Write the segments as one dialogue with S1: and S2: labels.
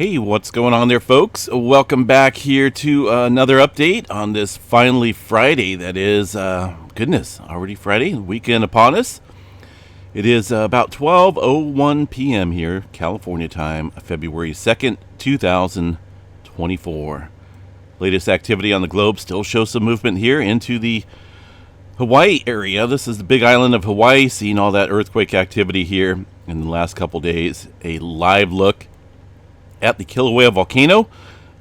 S1: Hey, what's going on there, folks? Welcome back here to another update on this finally Friday. That is, goodness, already Friday, weekend upon us. It is about 12:01 p.m. here, California time, February 2nd, 2024. Latest activity on the globe still shows some movement here into the Hawaii area. This is the big island of Hawaii, seeing all that earthquake activity here in the last couple days. A live look at the Kilauea volcano.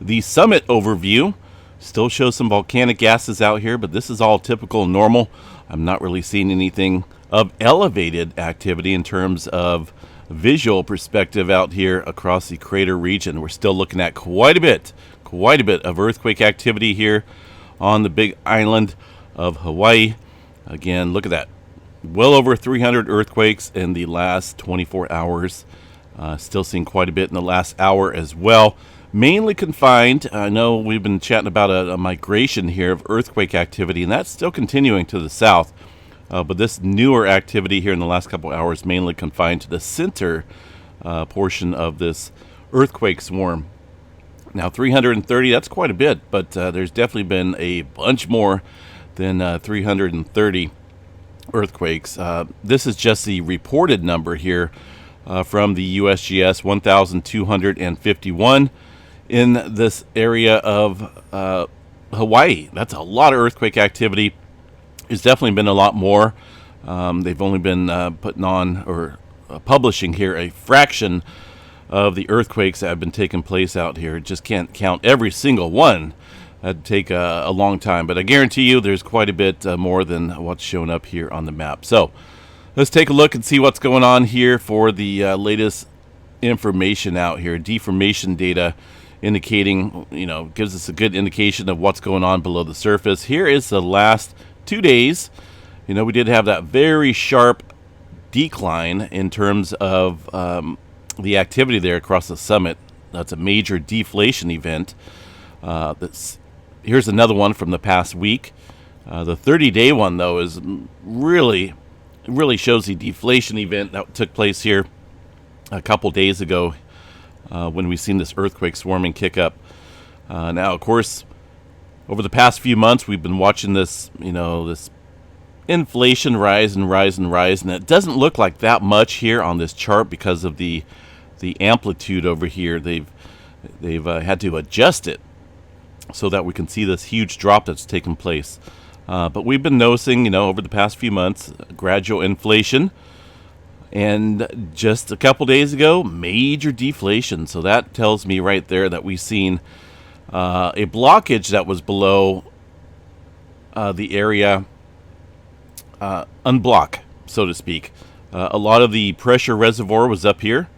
S1: The summit overview still shows some volcanic gases out here, but this is all typical and normal. I'm not really seeing anything of elevated activity in terms of visual perspective out here across the crater region. We're still looking at quite a bit of earthquake activity here on the big island of Hawaii. Again, look at that. Well over 300 earthquakes in the last 24 hours. Still seeing quite a bit in the last hour as well. Mainly confined. I know we've been chatting about a migration here of earthquake activity, and that's still continuing to the south. But this newer activity here in the last couple hours mainly confined to the center portion of this earthquake swarm. Now, 330, that's quite a bit, but there's definitely been a bunch more than 330 earthquakes. This is just the reported number here from the USGS, 1,251 in this area of Hawaii. That's a lot of earthquake activity. There's definitely been a lot more. They've only been putting on or publishing here a fraction of the earthquakes that have been taking place out here. Just can't count every single one. That'd take a long time, but I guarantee you there's quite a bit more than what's shown up here on the map. So let's take a look and see what's going on here for the latest information out here. Deformation data indicating, gives us a good indication of what's going on below the surface. Here is the last 2 days. We did have that very sharp decline in terms of the activity there across the summit. That's a major deflation event. Here's another one from the past week. The 30-day one, though, is really shows the deflation event that took place here a couple days ago when we seen this earthquake swarming kick up. Now, of course, over the past few months, we've been watching this, this inflation rise and rise and rise, and it doesn't look like that much here on this chart because of the amplitude over here. They've had to adjust it so that we can see this huge drop that's taken place. But we've been noticing, over the past few months, gradual inflation. And just a couple days ago, major deflation. So that tells me right there that we've seen a blockage that was below the area unblock, so to speak. A lot of the pressure reservoir was up here,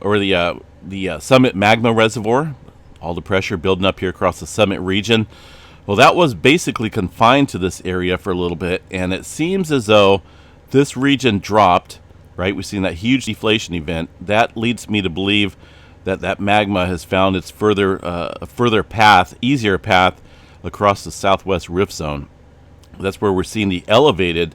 S1: or the summit magma reservoir. All the pressure building up here across the summit region. Well, that was basically confined to this area for a little bit, and it seems as though this region dropped, right? We've seen that huge deflation event. That leads me to believe that magma has found its further path, easier path across the southwest rift zone. That's where we're seeing the elevated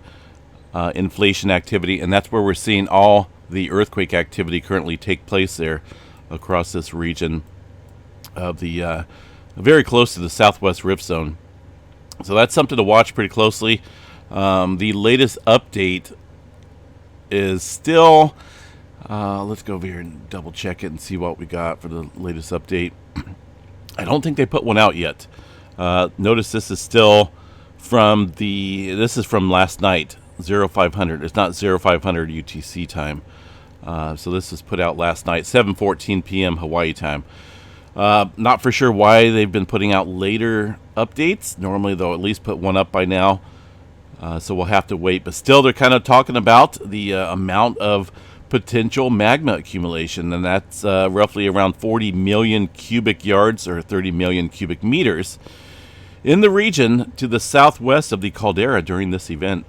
S1: inflation activity, and that's where we're seeing all the earthquake activity currently take place there across this region of the very close to the southwest rift zone. So that's something to watch pretty closely. The latest update is still, let's go over here and double check it and see what we got for the latest update. I don't think they put one out yet. Notice this is still this is from last night, 0500. It's not 0500 UTC time. So this was put out last night, 7:14 p.m. Hawaii time. Not for sure why they've been putting out later updates. Normally, they'll at least put one up by now. So we'll have to wait. But still, they're kind of talking about the amount of potential magma accumulation. And that's roughly around 40 million cubic yards or 30 million cubic meters in the region to the southwest of the caldera during this event.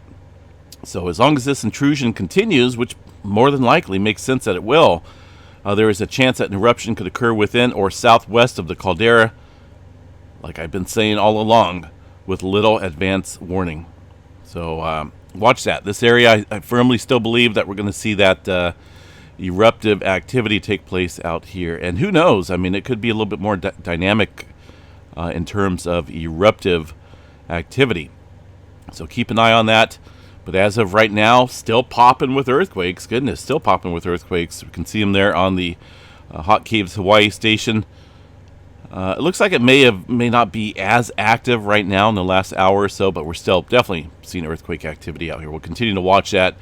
S1: So as long as this intrusion continues, which more than likely makes sense that it will, there is a chance that an eruption could occur within or southwest of the caldera, like I've been saying all along, with little advance warning. So watch that. This area, I firmly still believe that we're going to see that eruptive activity take place out here. And who knows? I mean, it could be a little bit more dynamic in terms of eruptive activity. So keep an eye on that. But as of right now, still popping with earthquakes. Goodness, still popping with earthquakes. We can see them there on the Hot Caves Hawaii station. It looks like it may not be as active right now in the last hour or so, but we're still definitely seeing earthquake activity out here. We'll continue to watch that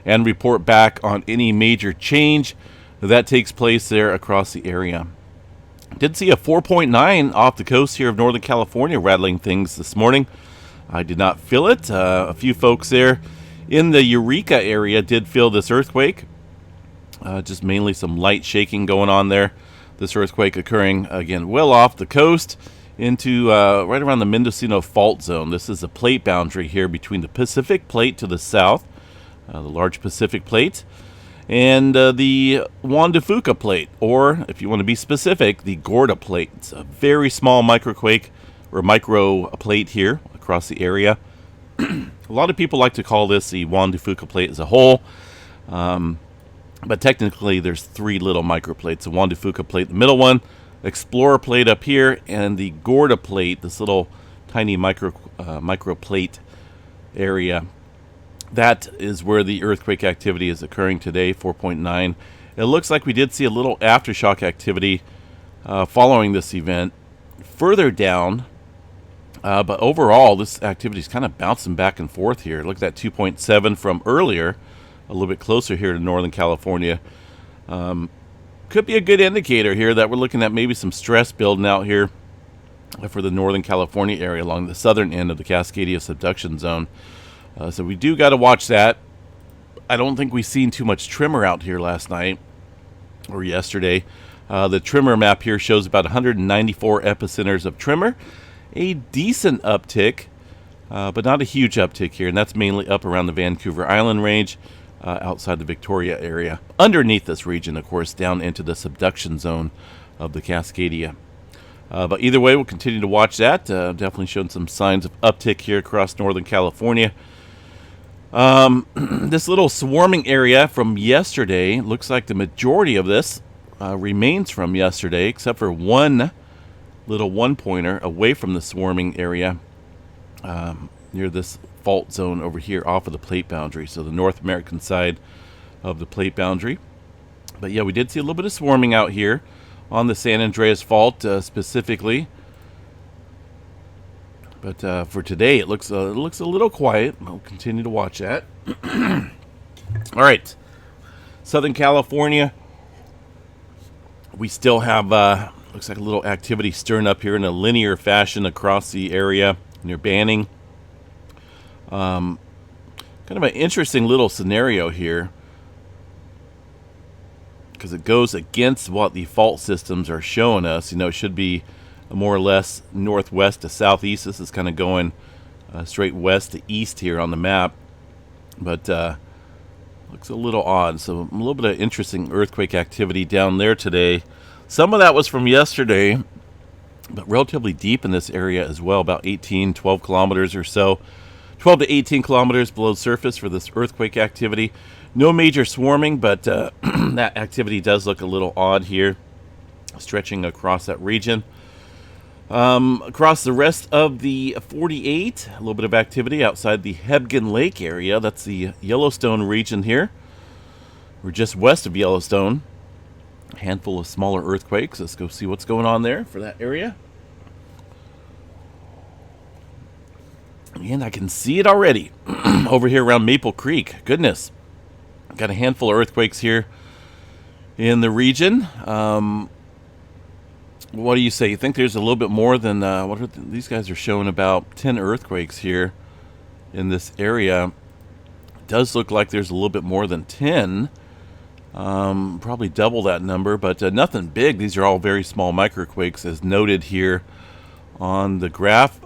S1: and report back on any major change that takes place there across the area. Did see a 4.9 off the coast here of Northern California rattling things this morning. I did not feel it. A few folks there in the Eureka area did feel this earthquake. Just mainly some light shaking going on there. This earthquake occurring, again, well off the coast into right around the Mendocino Fault Zone. This is a plate boundary here between the Pacific Plate to the south, the large Pacific Plate, and the Juan de Fuca Plate, or if you want to be specific, the Gorda Plate. It's a very small microquake or micro plate here across the area. A lot of people like to call this the Juan de Fuca Plate as a whole, but technically there's three little microplates. The Juan de Fuca Plate, the middle one, Explorer Plate up here, and the Gorda Plate, this little tiny microplate area. That is where the earthquake activity is occurring today, 4.9. It looks like we did see a little aftershock activity following this event further down, but overall this activity is kind of bouncing back and forth here. Look at that 2.7 from earlier, a little bit closer here to Northern California. Could be a good indicator here that we're looking at maybe some stress building out here for the Northern California area along the southern end of the Cascadia subduction zone. So we do got to watch that. I don't think we've seen too much tremor out here last night or yesterday. The tremor map here shows about 194 epicenters of tremor. A decent uptick, but not a huge uptick here. And that's mainly up around the Vancouver Island range, outside the Victoria area. Underneath this region, of course, down into the subduction zone of the Cascadia. But either way, we'll continue to watch that. Definitely showing some signs of uptick here across Northern California. This little swarming area from yesterday, looks like the majority of this remains from yesterday, except for one little one-pointer away from the swarming area near this fault zone over here off of the plate boundary, so the North American side of the plate boundary. But yeah, we did see a little bit of swarming out here on the San Andreas Fault specifically. But for today, it looks a little quiet. I'll continue to watch that. All right, Southern California. We still have looks like a little activity stirring up here in a linear fashion across the area near Banning. Kind of an interesting little scenario here, because it goes against what the fault systems are showing us. You know, it should be more or less northwest to southeast. This is kind of going straight west to east here on the map, but looks a little odd. So a little bit of interesting earthquake activity down there today. Some of that was from yesterday, but relatively deep in this area as well, about 12 kilometers or so. 12 to 18 kilometers below surface for this earthquake activity. No major swarming, but that activity does look a little odd here, stretching across that region. Across the rest of the 48, a little bit of activity outside the Hebgen Lake area. That's the Yellowstone region here. We're just west of Yellowstone. A handful of smaller earthquakes. Let's go see what's going on there for that area. And I can see it already over here around Maple Creek. Goodness. Got a handful of earthquakes here in the region. What do you say? You think there's a little bit more than these guys are showing about 10 earthquakes here in this area. It does look like there's a little bit more than 10. Probably double that number, but nothing big. These are all very small microquakes, as noted here on the graph.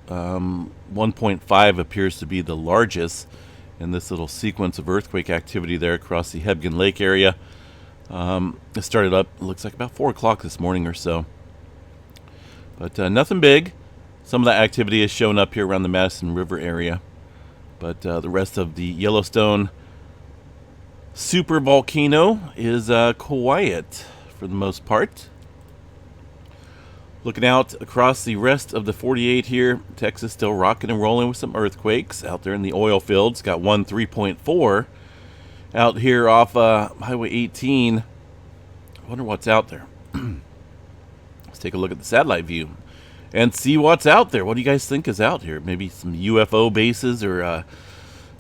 S1: 1.5 appears to be the largest in this little sequence of earthquake activity there across the Hebgen Lake area. It started up, it looks like about 4 o'clock this morning or so. But nothing big. Some of that activity is shown up here around the Madison River area. But the rest of the Yellowstone super volcano is quiet for the most part. Looking out across the rest of the 48 here, Texas still rocking and rolling with some earthquakes out there in the oil fields. Got one 3.4 out here off Highway 18. I wonder what's out there. Let's take a look at the satellite view and see what's out there. What do you guys think is out here? Maybe some UFO bases or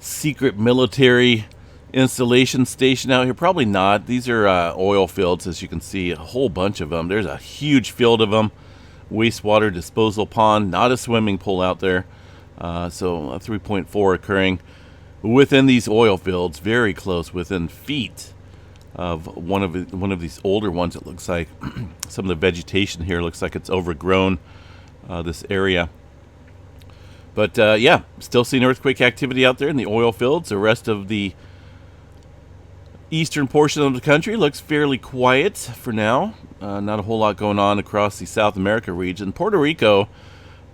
S1: secret military installation station out here? Probably not. These are oil fields, as you can see, a whole bunch of them. There's a huge field of them. Wastewater disposal pond, not a swimming pool out there. So a 3.4 occurring within these oil fields, very close, within feet of one of these older ones. It looks like some of the vegetation here looks like it's overgrown this area. But yeah, still seeing earthquake activity out there in the oil fields. The rest of the eastern portion of the country looks fairly quiet for now. Not a whole lot going on across the South America region. Puerto Rico,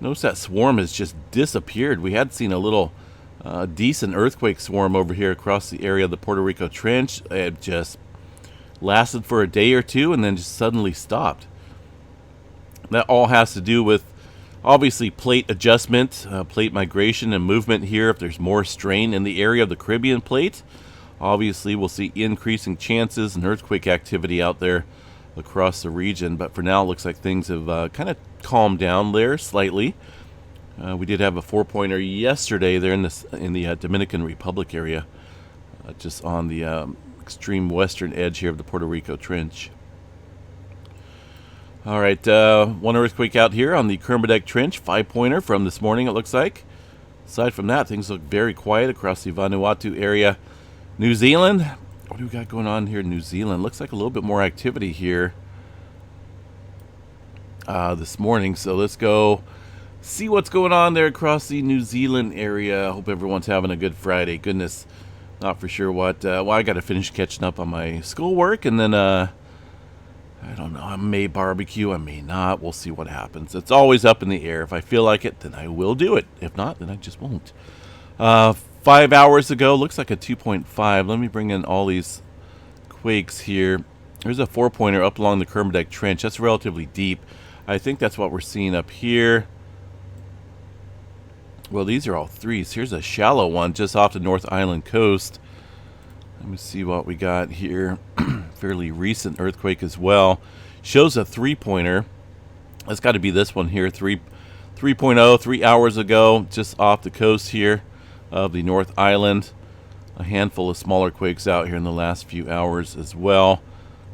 S1: notice that swarm has just disappeared. We had seen a little decent earthquake swarm over here across the area of the Puerto Rico Trench. It just lasted for a day or two and then just suddenly stopped. That all has to do with obviously plate adjustment, plate migration and movement here. If there's more strain in the area of the Caribbean plate, obviously we'll see increasing chances and earthquake activity out there across the region. But for now, it looks like things have kind of calmed down there slightly. We did have a 4-pointer yesterday there in the Dominican Republic area, just on the extreme western edge here of the Puerto Rico Trench. All right, one earthquake out here on the Kermadec Trench, 5-pointer from this morning, it looks like. Aside from that, things look very quiet across the Vanuatu area. New Zealand, what do we got going on here in New Zealand? Looks like a little bit more activity here this morning. So let's go see what's going on there across the New Zealand area. I hope everyone's having a good Friday. Goodness, not for sure what. Well, I got to finish catching up on my schoolwork, and then I don't know. I may barbecue, I may not. We'll see what happens. It's always up in the air. If I feel like it, then I will do it. If not, then I just won't. 5 hours ago, looks like a 2.5. Let me bring in all these quakes here. There's a 4-pointer up along the Kermadec Trench. That's relatively deep. I think that's what we're seeing up here. Well, these are all threes. Here's a shallow one just off the North Island coast. Let me see what we got here. Fairly recent earthquake as well. Shows a 3-pointer. That's got to be this one here. 3.0, 3 hours ago, just off the coast here of the North Island. A handful of smaller quakes out here in the last few hours as well.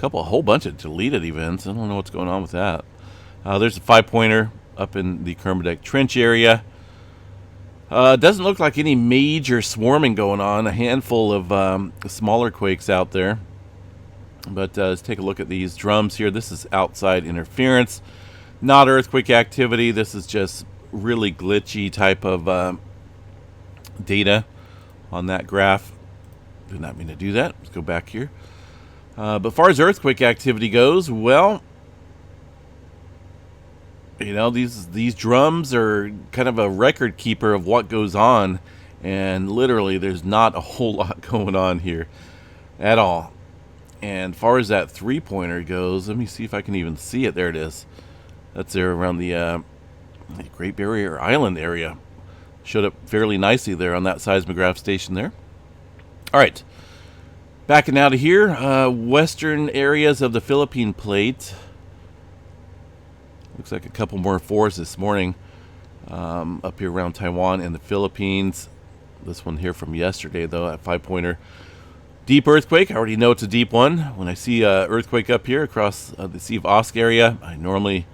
S1: A whole bunch of deleted events. I don't know what's going on with that. There's a 5-pointer up in the Kermadec Trench area. Doesn't look like any major swarming going on. A handful of smaller quakes out there. But let's take a look at these drums here. This is outside interference, not earthquake activity. This is just really glitchy type of data on that graph. Did not mean to do that. Let's go back here. But as far as earthquake activity goes, well, you know, these drums are kind of a record keeper of what goes on, and literally there's not a whole lot going on here at all. And as far as that 3-pointer goes, let me see if I can even see it. There it is. That's there around the Great Barrier Island area. Showed up fairly nicely there on that seismograph station there. All right. Backing out of here, western areas of the Philippine plate. Looks like a couple more 4s this morning up here around Taiwan and the Philippines. This one here from yesterday, though, that 5-pointer. Deep earthquake. I already know it's a deep one. When I see an earthquake up here across the Sea of Osk area, I normally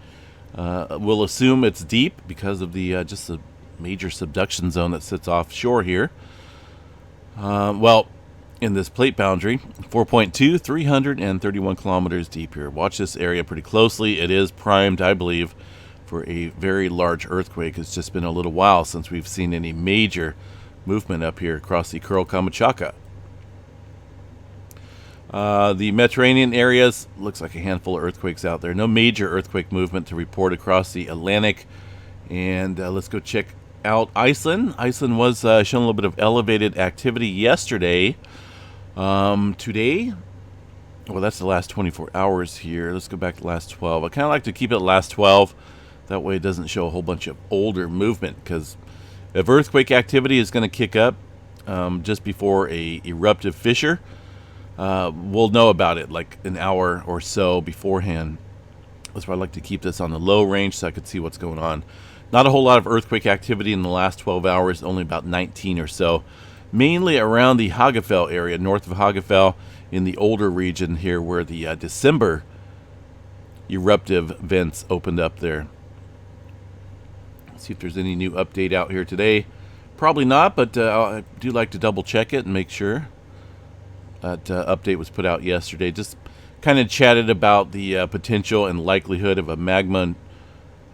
S1: will assume it's deep because of the just the major subduction zone that sits offshore here. Well, in this plate boundary, 4.2, 331 kilometers deep here. Watch this area pretty closely. It is primed, I believe, for a very large earthquake. It's just been a little while since we've seen any major movement up here across the Kuril Kamchatka. The Mediterranean areas, looks like a handful of earthquakes out there. No major earthquake movement to report across the Atlantic. And let's go check out Iceland. Iceland was showing a little bit of elevated activity yesterday. Today, well, that's the last 24 hours here. Let's go back to the last 12. I kind of like to keep it last 12. That way it doesn't show a whole bunch of older movement, because if earthquake activity is going to kick up just before a eruptive fissure, we'll know about it like an hour or so beforehand. That's why I like to keep this on the low range so I could see what's going on. Not a whole lot of earthquake activity in the last 12 hours, only about 19 or so. Mainly around the Hagefell area, north of Hagefell, in the older region here where the December eruptive vents opened up there. Let's see if there's any new update out here today. Probably not, but I do like to double check it and make sure. That update was put out yesterday. Just kind of chatted about the potential and likelihood of a magma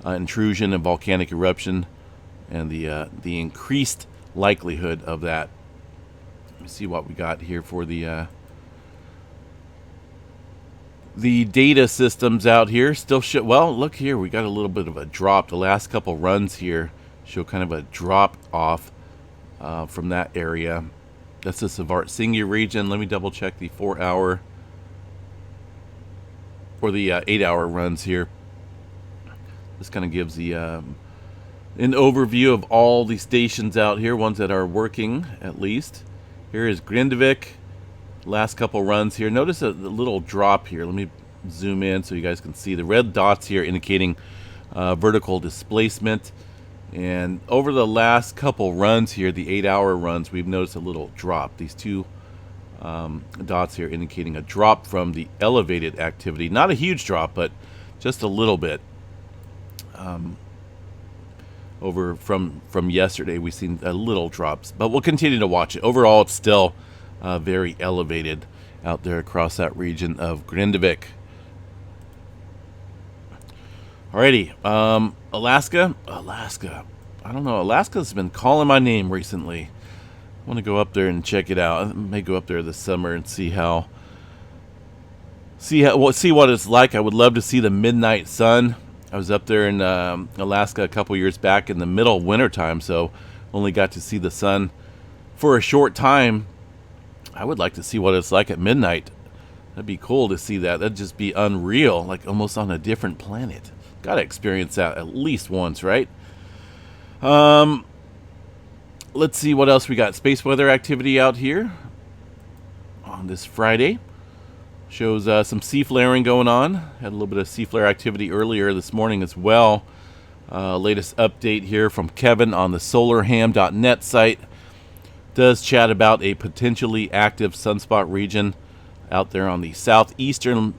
S1: intrusion and volcanic eruption, and the increased likelihood of that. Let me see what we got here for the data systems out here. Still show, well, look here, we got a little bit of a drop. The last couple runs here show kind of a drop off from that area. That's the Savartsingi region. Let me double check the 4-hour or the 8-hour runs here. This kind of gives the an overview of all the stations out here, ones that are working at least. Here is Grindavik. Last couple runs here. Notice a little drop here. Let me zoom in so you guys can see the red dots here indicating vertical displacement. And over the last couple runs here, the 8-hour runs, we've noticed a little drop. These two dots here indicating a drop from the elevated activity. Not a huge drop, but just a little bit. Over from yesterday, we've seen a little drops, but we'll continue to watch it. Overall, it's still very elevated out there across that region of Grindavik. Alrighty, Alaska. I don't know. Alaska's been calling my name recently. I want to go up there and check it out. I may go up there this summer and see what it's like. I would love to see the midnight sun. I was up there in Alaska a couple years back in the middle of winter time, so only got to see the sun for a short time. I would like to see what it's like at midnight. That'd be cool to see that. That'd just be unreal, like almost on a different planet. Gotta experience that at least once, right? Let's see what else we got. Space weather activity out here on this Friday. Shows some sea flaring going on. Had a little bit of sea flare activity earlier this morning as well. Latest update here from Kevin on the solarham.net site. Does chat about a potentially active sunspot region out there on the southeastern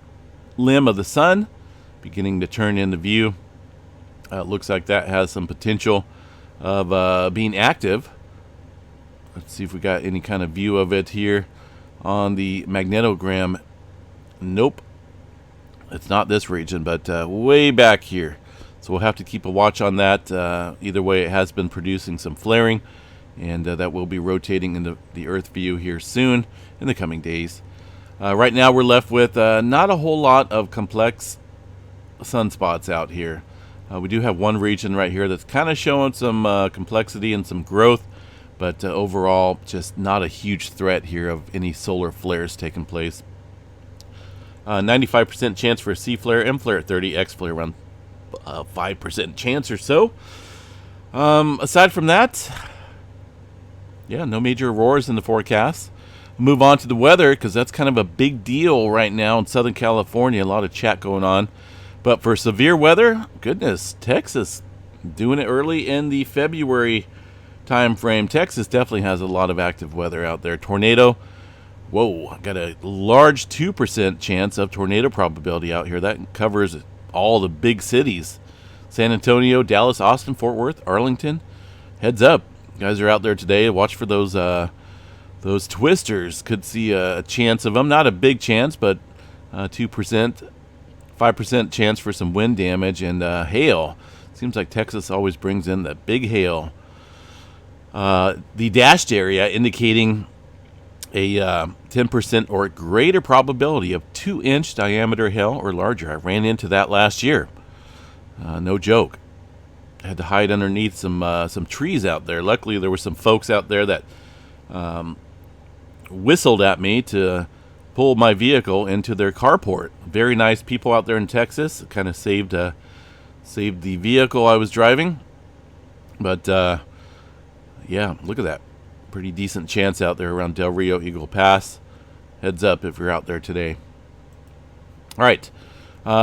S1: limb of the sun, beginning to turn into view. Looks like that has some potential of being active. Let's see if we got any kind of view of it here on the magnetogram. Nope, it's not this region, but way back here. So we'll have to keep a watch on that. Either way, it has been producing some flaring, and that will be rotating into the Earth view here soon in the coming days. Right now, we're left with not a whole lot of complex sunspots out here. We do have one region right here that's kind of showing some complexity and some growth, but overall, just not a huge threat here of any solar flares taking place. 95% chance for a C flare, M flare at 30, X flare around 5% chance or so. Aside from that, yeah, no major auroras in the forecast. Move on to the weather, because that's kind of a big deal right now in Southern California. A lot of chat going on. But for severe weather, goodness, Texas doing it early in the February time frame. Texas definitely has a lot of active weather out there. Tornado. Whoa, got a large 2% chance of tornado probability out here. That covers all the big cities. San Antonio, Dallas, Austin, Fort Worth, Arlington. Heads up. You guys are out there today. Watch for those twisters. Could see a chance of them. Not a big chance, but 2%, 5% chance for some wind damage and hail. Seems like Texas always brings in that big hail. The dashed area indicating a 10% or greater probability of 2-inch diameter hail or larger. I ran into that last year. No joke. I had to hide underneath some trees out there. Luckily, there were some folks out there that whistled at me to pull my vehicle into their carport. Very nice people out there in Texas. Kind of saved the vehicle I was driving. But yeah, look at that. Pretty decent chance out there around Del Rio Eagle Pass. Heads up if you're out there today. All right.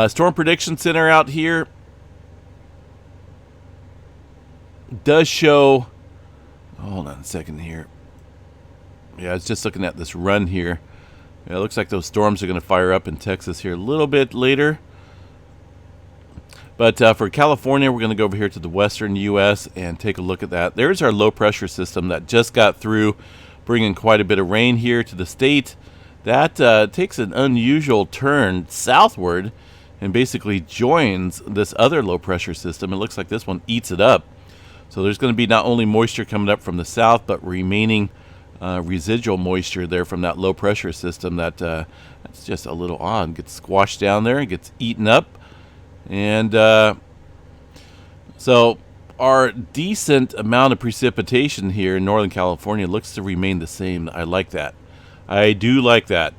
S1: Storm Prediction Center out here does show. Hold on a second here. Yeah, I was just looking at this run here. Yeah, it looks like those storms are going to fire up in Texas here a little bit later. But for California, we're going to go over here to the western U.S. and take a look at that. There's our low pressure system that just got through, bringing quite a bit of rain here to the state. That takes an unusual turn southward and basically joins this other low pressure system. It looks like this one eats it up. So there's going to be not only moisture coming up from the south, but remaining residual moisture there from that low pressure system that's just a little odd. It gets squashed down there and gets eaten up. And so our decent amount of precipitation here in Northern California looks to remain the same. I like that. I do like that.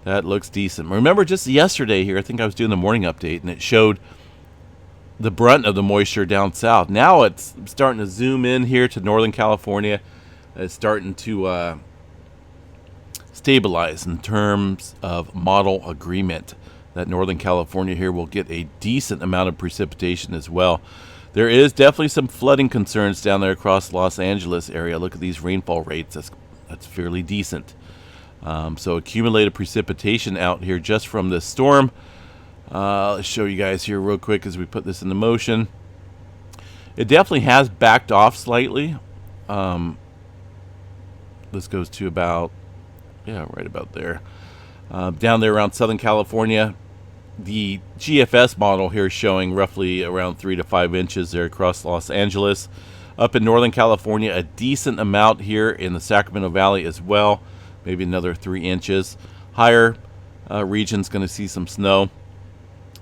S1: That looks decent. Remember just yesterday here, I think I was doing the morning update, and it showed the brunt of the moisture down south. Now it's starting to zoom in here to Northern California. It's starting to stabilize in terms of model agreement that Northern California here will get a decent amount of precipitation as well. There is definitely some flooding concerns down there across Los Angeles area. Look at these rainfall rates. That's fairly decent. So accumulated precipitation out here just from this storm. Let's show you guys here real quick as we put this into motion. It definitely has backed off slightly. This goes to about, right about there. Down there around Southern California, the GFS model here is showing roughly around 3 to 5 inches there across Los Angeles. Up in Northern California, a decent amount here in the Sacramento Valley as well, maybe another 3 inches. Higher region's going to see some snow.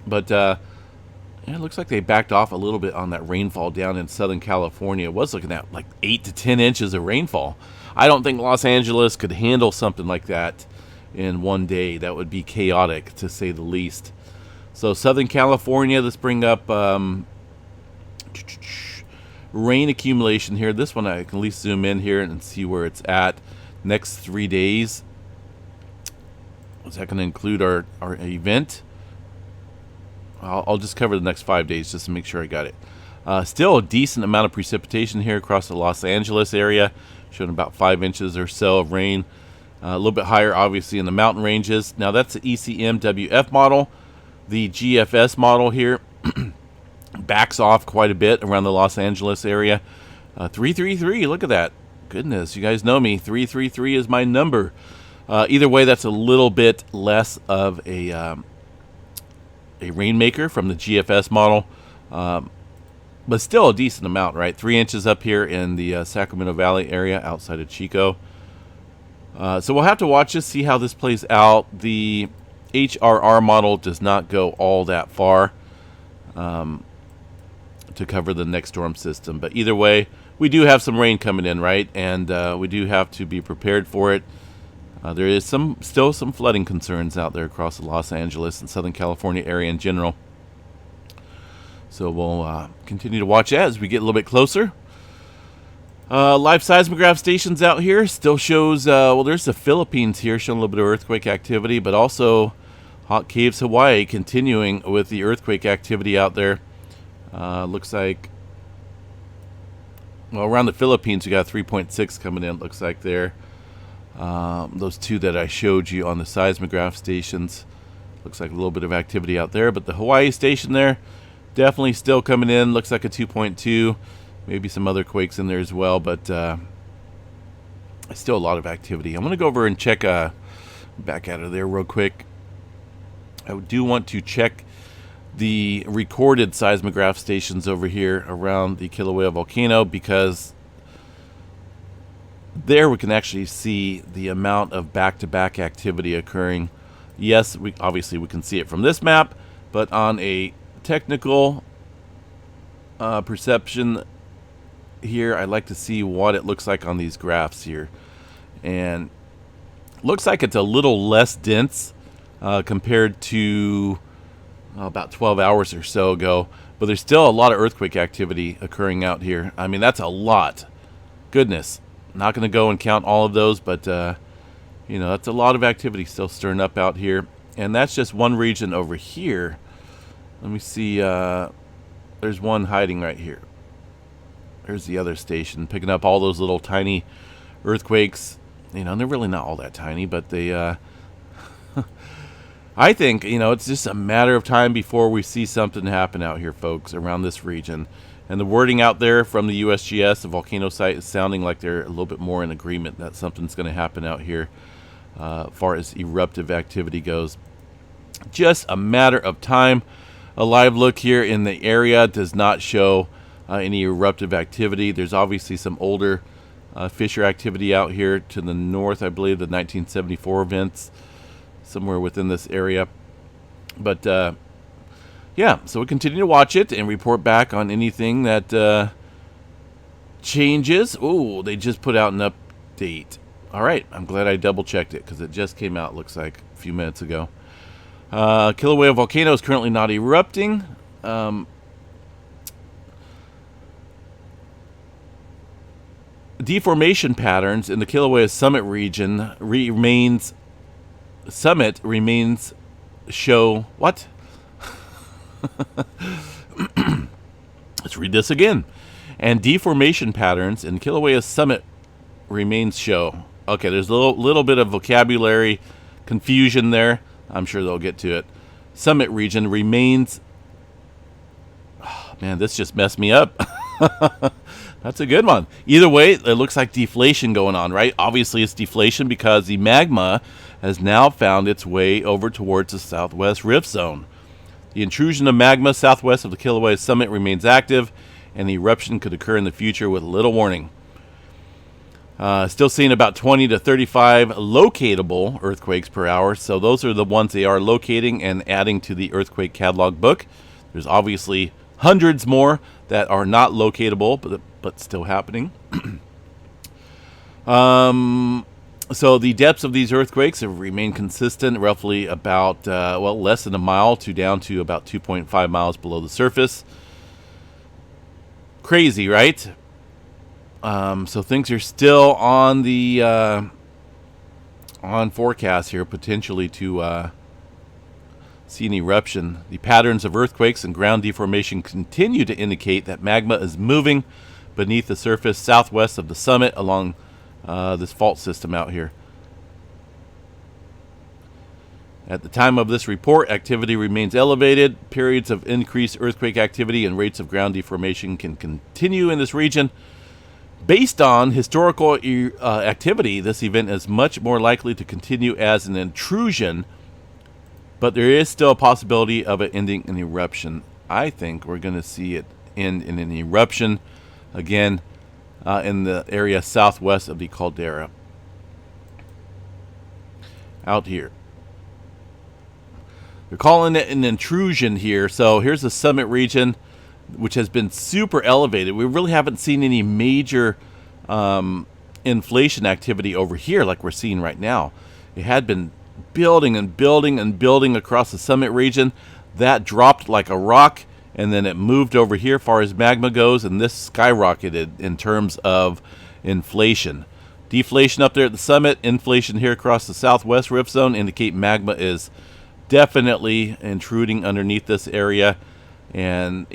S1: But it looks like they backed off a little bit on that rainfall down in Southern California. It was looking at like 8 to 10 inches of rainfall. I don't think Los Angeles could handle something like that in one day. That would be chaotic, to say the least. So Southern California, let's bring up rain accumulation here. This one I can at least zoom in here and see where it's at. Next 3 days. Is that going to include our event? I'll just cover the next 5 days just to make sure I got it. Still a decent amount of precipitation here across the Los Angeles area, showing about 5 inches or so of rain. A little bit higher, obviously, in the mountain ranges. Now, that's the ECMWF model. The GFS model here backs off quite a bit around the Los Angeles area. 333, look at that. Goodness, you guys know me. 333 is my number. Either way, that's a little bit less of a rainmaker from the GFS model. But still a decent amount, right? 3 inches up here in the Sacramento Valley area outside of Chico. So we'll have to watch this, see how this plays out. The HRR model does not go all that far to cover the next storm system. But either way, we do have some rain coming in, right? And we do have to be prepared for it. There is still some flooding concerns out there across the Los Angeles and Southern California area in general. So we'll continue to watch that as we get a little bit closer. Live seismograph stations out here still shows, there's the Philippines here showing a little bit of earthquake activity, but also Hot Caves, Hawaii continuing with the earthquake activity out there. Looks like, around the Philippines we got 3.6 coming in, looks like there. Those two that I showed you on the seismograph stations, looks like a little bit of activity out there, but the Hawaii station there, definitely still coming in, looks like a 2.2. Maybe some other quakes in there as well, but still a lot of activity. I'm going to go over and check back out of there real quick. I do want to check the recorded seismograph stations over here around the Kilauea volcano, because there we can actually see the amount of back-to-back activity occurring. Yes, obviously we can see it from this map, but on a technical perception here, I'd like to see what it looks like on these graphs here. And Looks like it's a little less dense compared to about 12 hours or so ago, but there's still a lot of earthquake activity occurring out here. I mean, that's a lot. Goodness. Not going to go and count all of those, but that's a lot of activity still stirring up out here. And that's just one region over here. Let me see. There's one hiding right here. There's the other station, picking up all those little tiny earthquakes. And they're really not all that tiny, but they... I think, it's just a matter of time before we see something happen out here, folks, around this region. And the wording out there from the USGS, the volcano site, is sounding like they're a little bit more in agreement that something's going to happen out here as far as eruptive activity goes. Just a matter of time. A live look here in the area does not show any eruptive activity. There's obviously some older fissure activity out here to the north, I believe, the 1974 events, somewhere within this area. But yeah, so we continue to watch it and report back on anything that changes. Oh, they just put out an update. All right, I'm glad I double checked it because it just came out, looks like, a few minutes ago. Kilauea volcano is currently not erupting. Deformation patterns in the Kilauea summit region remains show what? Let's read this again. And deformation patterns in Kilauea summit remains show. Okay, there's a little bit of vocabulary confusion there. I'm sure they'll get to it. Summit region remains... Oh, man, this just messed me up. That's a good one. Either way, it looks like deflation going on, right? Obviously, it's deflation because the magma has now found its way over towards the southwest rift zone. The intrusion of magma southwest of the Kilauea summit remains active, and the eruption could occur in the future with little warning. Still seeing about 20 to 35 locatable earthquakes per hour, so those are the ones they are locating and adding to the earthquake catalog book. There's obviously hundreds more that are not locatable, but still happening. So the depths of these earthquakes have remained consistent, roughly about, less than a mile to down to about 2.5 miles below the surface. Crazy, right? So things are still on the on forecast here, potentially to see an eruption. The patterns of earthquakes and ground deformation continue to indicate that magma is moving beneath the surface southwest of the summit along this fault system out here. At the time of this report, activity remains elevated. Periods of increased earthquake activity and rates of ground deformation can continue in this region. Based on historical activity, this event is much more likely to continue as an intrusion, but there is still a possibility of it ending in eruption. I think we're going to see it end in an eruption again in the area southwest of the caldera. Out here. They're calling it an intrusion here. So here's the summit region, which has been super elevated. We really haven't seen any major inflation activity over here like we're seeing right now. It had been building and building and building across the summit region. That dropped like a rock, and then it moved over here as far as magma goes, and this skyrocketed in terms of inflation. Deflation up there at the summit, inflation here across the southwest rift zone indicate magma is definitely intruding underneath this area. And,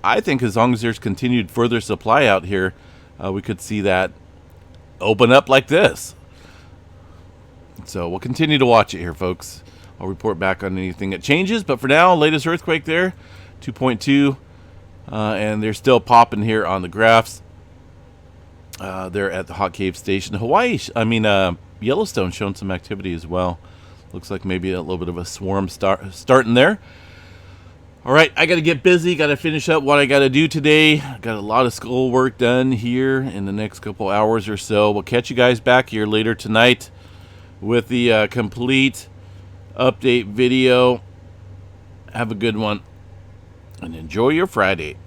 S1: I think as long as there's continued further supply out here, we could see that open up like this. So we'll continue to watch it here, folks. I'll report back on anything that changes. But for now, latest earthquake there, 2.2. And they're still popping here on the graphs. They're at the Hot Cave Station. Yellowstone showing some activity as well. Looks like maybe a little bit of a swarm starting there. All right, I got to get busy. Got to finish up what I got to do today. Got a lot of school work done here in the next couple hours or so. We'll catch you guys back here later tonight with the complete update video. Have a good one and enjoy your Friday.